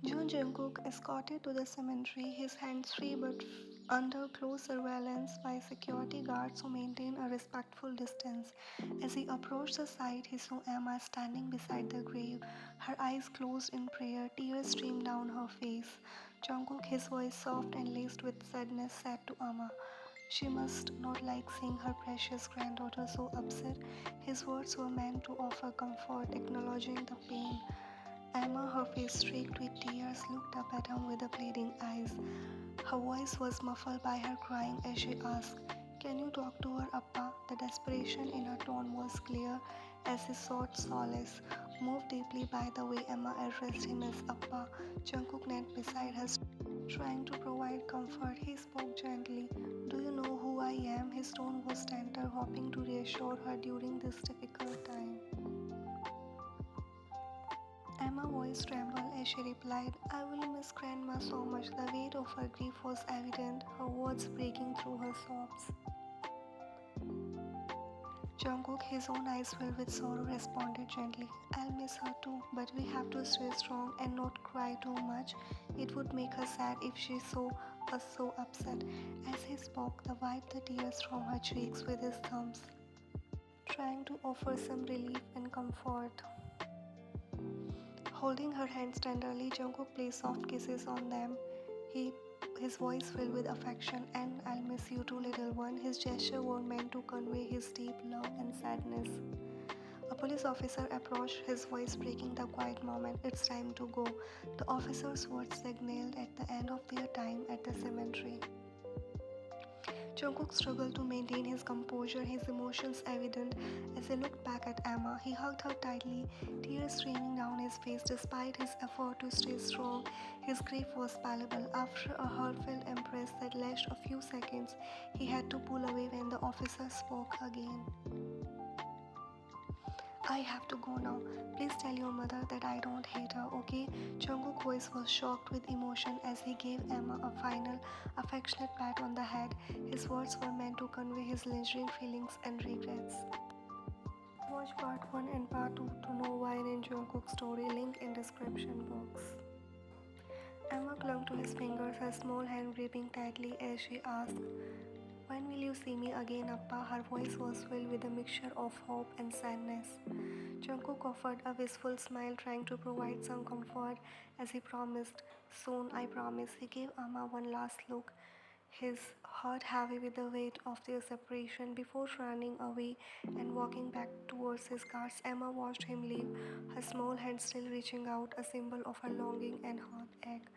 Jungkook escorted to the cemetery, his hands free but under close surveillance by security guards who maintained a respectful distance. As he approached the site, he saw Emma standing beside the grave, her eyes closed in prayer, tears streamed down her face. Jungkook, his voice soft and laced with sadness, said to Emma, "She must not like seeing her precious granddaughter so upset." His words were meant to offer comfort, acknowledging the pain. Emma, her face streaked with tears, looked up at him with pleading eyes. Her voice was muffled by her crying as she asked, "Can you talk to her, Appa?" The desperation in her tone was clear as he sought solace. Moved deeply by the way Emma addressed him as Appa, Jungkook knelt beside her, trying to provide comfort. He spoke gently. "Do you know who I am?" His tone was tender, hoping to reassure her during this difficult time. Emma's voice trembled as she replied, "I will miss Grandma so much." The weight of her grief was evident, her words breaking through her sobs. Jungkook, his own eyes filled with sorrow, responded gently, "I'll miss her too, but we have to stay strong and not cry too much. It would make her sad if she saw us so upset." As he spoke, he wiped the tears from her cheeks with his thumbs, trying to offer some relief and comfort. Holding her hands tenderly, Jungkook placed soft kisses on them. He, his voice filled with affection, "And I'll miss you too, little one." His gesture was meant to convey his deep love and sadness. A police officer approached, his voice breaking the quiet moment. "It's time to go." The officer's words signaled at the end of their time at the cemetery. Jungkook struggled to maintain his composure, his emotions evident as he looked back at Emma. He hugged her tightly, tears streaming down his face despite his effort to stay strong. His grief was palpable. After a heartfelt embrace that lasted a few seconds, he had to pull away when the officer spoke again. "I have to go now. Please tell your mother that I don't hate her, okay?" Jungkook's voice was shocked with emotion as he gave Emma a final, affectionate pat on the head. His words were meant to convey his lingering feelings and regrets. Watch part 1 and part 2 to know why in Jungkook's story, link in description box. Emma clung to his fingers, her small hand gripping tightly as she asked, "When will you see me again, Appa?" Her voice was filled with a mixture of hope and sadness. Jungkook offered a wistful smile, trying to provide some comfort as he promised, "Soon, I promise." He gave Amma one last look, his heart heavy with the weight of their separation. Before running away and walking back towards his cars, Emma watched him leave, her small hand still reaching out, a symbol of her longing and heartache.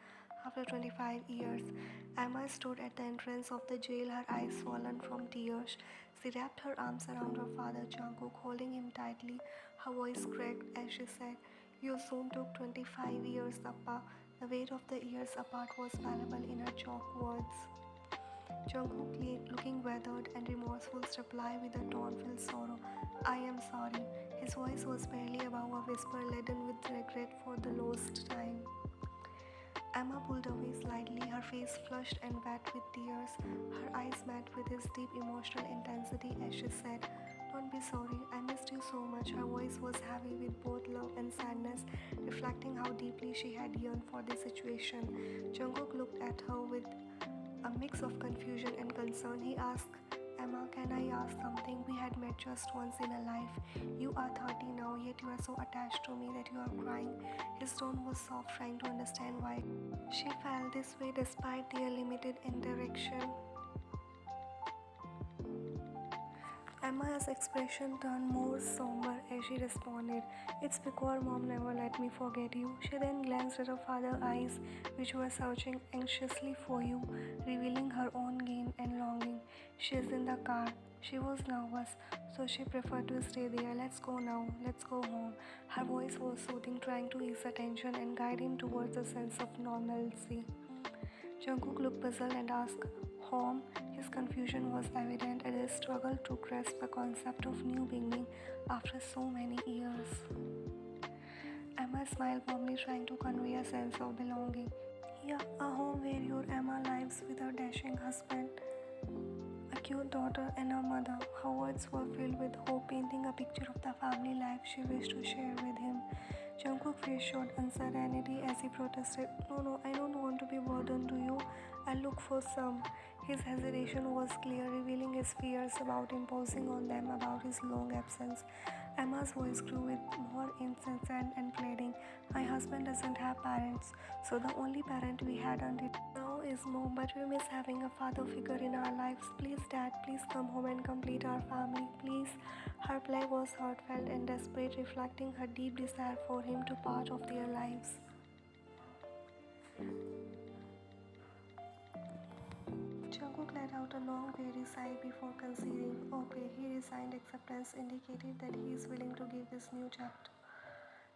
After 25 years, Emma stood at the entrance of the jail, her eyes swollen from tears. She wrapped her arms around her father, Jungkook, holding him tightly. Her voice cracked as she said, "You soon took 25 years, Appa." The weight of the years apart was palpable in her choked words. Jungkook, looking weathered and remorseful, replied with a tone filled sorrow, "I am sorry." His voice was barely above a whisper, laden with regret for the lost time. Emma pulled away slightly, her face flushed and wet with tears. Her eyes met with his deep emotional intensity as she said, "Don't be sorry, I missed you so much." Her voice was heavy with both love and sadness, reflecting how deeply she had yearned for this situation. Jungkook looked at her with a mix of confusion and concern. He asked, "Emma, can I ask something? We had met just once in a life. You are 30 now, yet you are so attached to me that you are crying." His tone was soft, trying to understand why she felt this way despite their limited interaction. Emma's expression turned more somber as she responded, "It's because Mom never let me forget you." She then glanced at her father's eyes, which were searching anxiously for you, revealing her own gain and longing. "She's in the car." She was nervous, so she preferred to stay there. "Let's go now. Let's go home." Her voice was soothing, trying to ease the tension and guide him towards a sense of normalcy. Jungkook looked puzzled and asked, "Home?" His confusion was evident as he struggled to grasp the concept of new beginning after so many years. Emma smiled warmly, trying to convey a sense of belonging. "Yeah, a home where your Emma lives with her dashing husband, a cute daughter, and a mother." Her words were filled with hope, painting a picture of the family life she wished to share with him. Jungkook Jungkook face showed uncertainty as he protested. No, I don't want to be burdened to you. I'll look for some. His hesitation was clear, revealing his fears about imposing on them about his long absence. Emma's voice grew with more insistence and pleading. My husband doesn't have parents, so the only parent we had until now is mom, but we miss having a father figure in our lives. Please, dad, please come home and complete our family. Please. Her plea was heartfelt and desperate, reflecting her deep desire for him to part of their lives. Jungkook let out a long, weary sigh before conceding. Okay, he resigned. Acceptance indicated that he is willing to give this new chapter.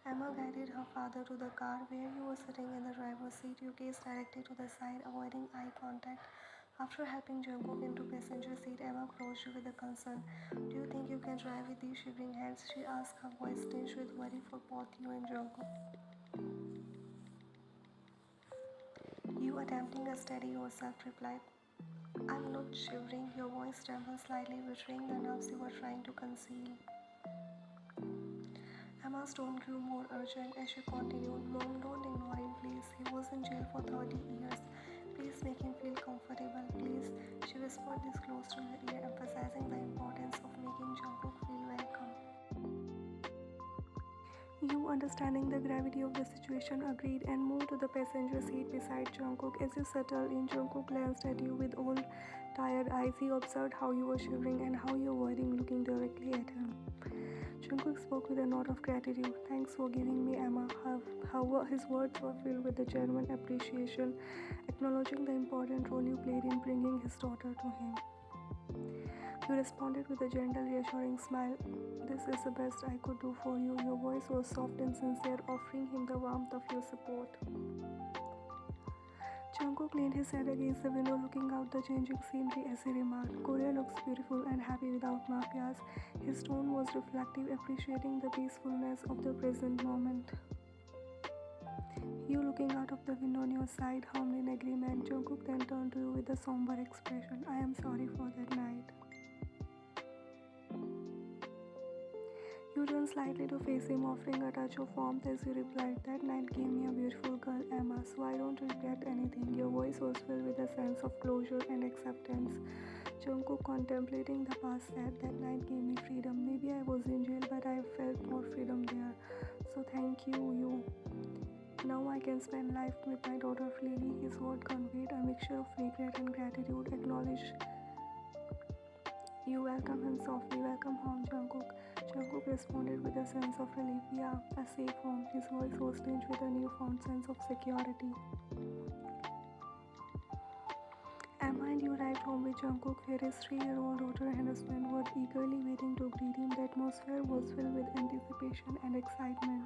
Emma guided her father to the car where he was sitting in the driver's seat. You gazed directly to the side, avoiding eye contact. After helping Jungkook into passenger seat, Emma approached with a concern. Do you think you can drive with these shivering hands? She asked, her voice tinged with worry for both you and Jungkook. You attempting to steady yourself, replied. I'm not shivering. Your voice trembled slightly, betraying the nerves you were trying to conceal. Emma's tone grew more urgent as she continued. Mom, don't ignore him, please. He was in jail for 30 years. Please make him feel comfortable, please. She whispered this close to her ear, emphasizing the importance of making Jungkook feel welcome. You, understanding the gravity of the situation, agreed and moved to the passenger seat beside Jungkook. As you settled in, Jungkook glanced at you with old, tired eyes. He observed how you were shivering and how you were avoiding looking directly at him. Jungkook spoke with a note of gratitude. Thanks for giving me Emma. However, his words were filled with a genuine appreciation, acknowledging the important role you played in bringing his daughter to him. You responded with a gentle, reassuring smile. This is the best I could do for you. Your voice was soft and sincere, offering him the warmth of your support. Jungkook leaned his head against the window, looking out the changing scenery as he remarked, Korea looks beautiful and happy without mafias. His tone was reflective, appreciating the peacefulness of the present moment. You, looking out of the window on your side, hummed in agreement. Jungkook then turned to you with a somber expression. I am sorry for that night. You turned slightly to face him, offering a touch of warmth as you replied, that night gave me a beautiful girl, Emma, so I don't regret anything. Your voice was filled with a sense of closure and acceptance. Jungkook, contemplating the past, said, that night gave me freedom. Maybe I was in jail, but I felt more freedom there. So thank you. Now I can spend life with my daughter freely. His word conveyed a mixture of regret and gratitude. Acknowledge. You welcome him softly. Welcome home, Jungkook. Jungkook responded with a sense of relief. Yeah, a safe home. His voice was tinged with a newfound sense of security. Emma and you arrived home with Jungkook, where his 3-year-old daughter and husband were eagerly waiting to greet him. The atmosphere was filled with anticipation and excitement.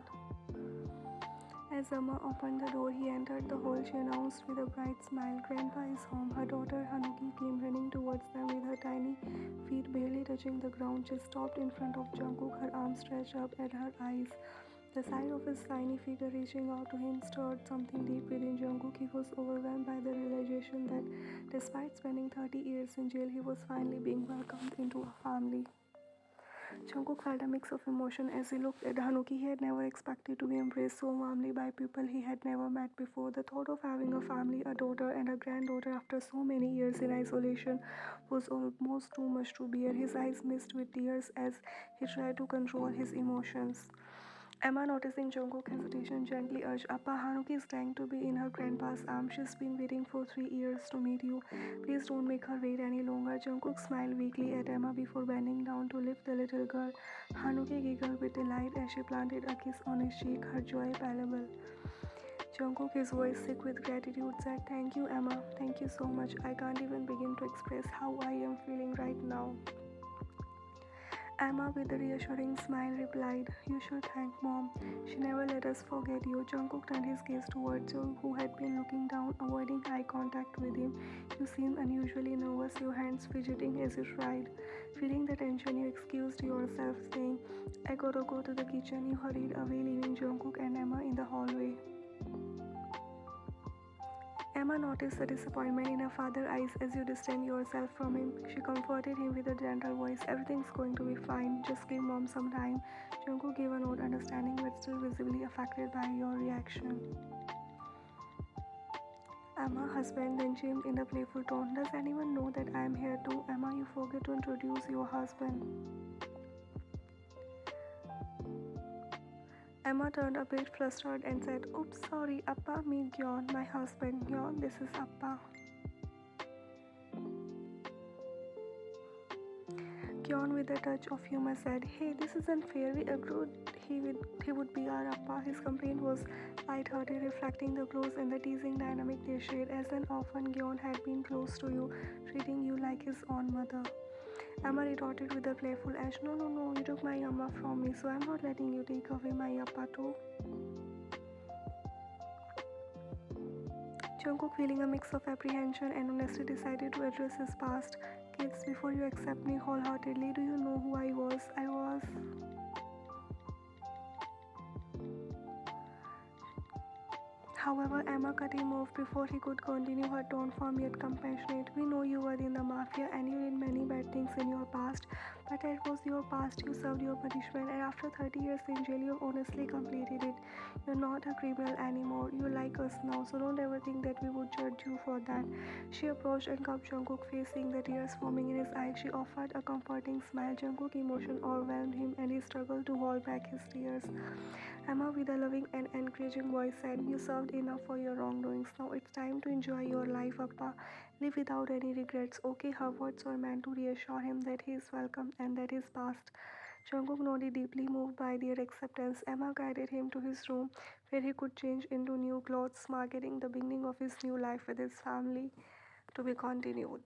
As Emma opened the door, he entered the hall. She announced with a bright smile, Grandpa is home. Her daughter Hanuki came running towards them with her tiny feet barely touching the ground. She stopped in front of Jungkook, her arms stretched up at her eyes. The sight of his tiny figure reaching out to him stirred something deep within Jungkook. He was overwhelmed by the realization that despite spending 30 years in jail, he was finally being welcomed into a family. Jungkook felt a mix of emotion as he looked at Hanuki. He had never expected to be embraced so warmly by people he had never met before. The thought of having a family, a daughter and a granddaughter after so many years in isolation was almost too much to bear. His eyes mist with tears as he tried to control his emotions. Emma, noticing Jungkook's hesitation, gently urged, Appa, Hanuki is dying to be in her grandpa's arms. She's been waiting for 3 years to meet you. Please don't make her wait any longer. Jungkook smiled weakly at Emma before bending down to lift the little girl. Hanuki giggled with delight as she planted a kiss on his cheek, her joy palpable. Jungkook, his voice thick with gratitude, said, Thank you, Emma. Thank you so much. I can't even begin to express how I am feeling right now. Emma, with a reassuring smile, replied, You should thank Mom. She never let us forget you. Jungkook turned his gaze towards you, who had been looking down, avoiding eye contact with him. You seemed unusually nervous, your hands fidgeting as you tried. Feeling the tension, you excused yourself, saying, I gotta go to the kitchen. You hurried away, leaving Jungkook and Emma in the hallway. Emma noticed the disappointment in her father's eyes as you distance yourself from him. She comforted him with a gentle voice. Everything's going to be fine. Just give mom some time. Jungkook gave a note, understanding but still visibly affected by your reaction. Emma, husband, then Jim in a playful tone. Does anyone know that I am here too? Emma, you forget to introduce your husband. Emma turned a bit flustered and said, Oops, sorry, Appa, meet Gyeon, my husband. Gyeon, this is Appa. Gyeon, with a touch of humor, said, Hey, this isn't fair. We agreed he would be our Appa. His complaint was light-hearted, reflecting the close and the teasing dynamic they shared. As an orphan, Gyeon had been close to you, treating you like his own mother. Emma retorted with a playful edge. No, no, no, you took my Amma from me, so I'm not letting you take away my Appa too. Jungkook, feeling a mix of apprehension and honesty, decided to address his past. Kids, before you accept me wholeheartedly, do you know who I was? However, Emma cut him off before he could continue, her tone firm yet compassionate. We know you were in the Mafia and you did many bad things in your past, but that was your past. You served your punishment, and after 30 years in jail, you honestly completed it. You're not a criminal anymore. You're like us now, so don't ever think that we would judge you for that. She approached and cupped Jungkook, facing the tears forming in his eyes. She offered a comforting smile. Jungkook emotion overwhelmed him, and he struggled to hold back his tears. Emma, with a loving and encouraging voice, said, You served enough for your wrongdoings. Now it's time to enjoy your life, Appa. Live without any regrets. Okay, her words were meant to reassure him that he is welcome and that his past. Jungkook nodded, deeply moved by their acceptance. Emma guided him to his room, where he could change into new clothes, marking the beginning of his new life with his family to be continued.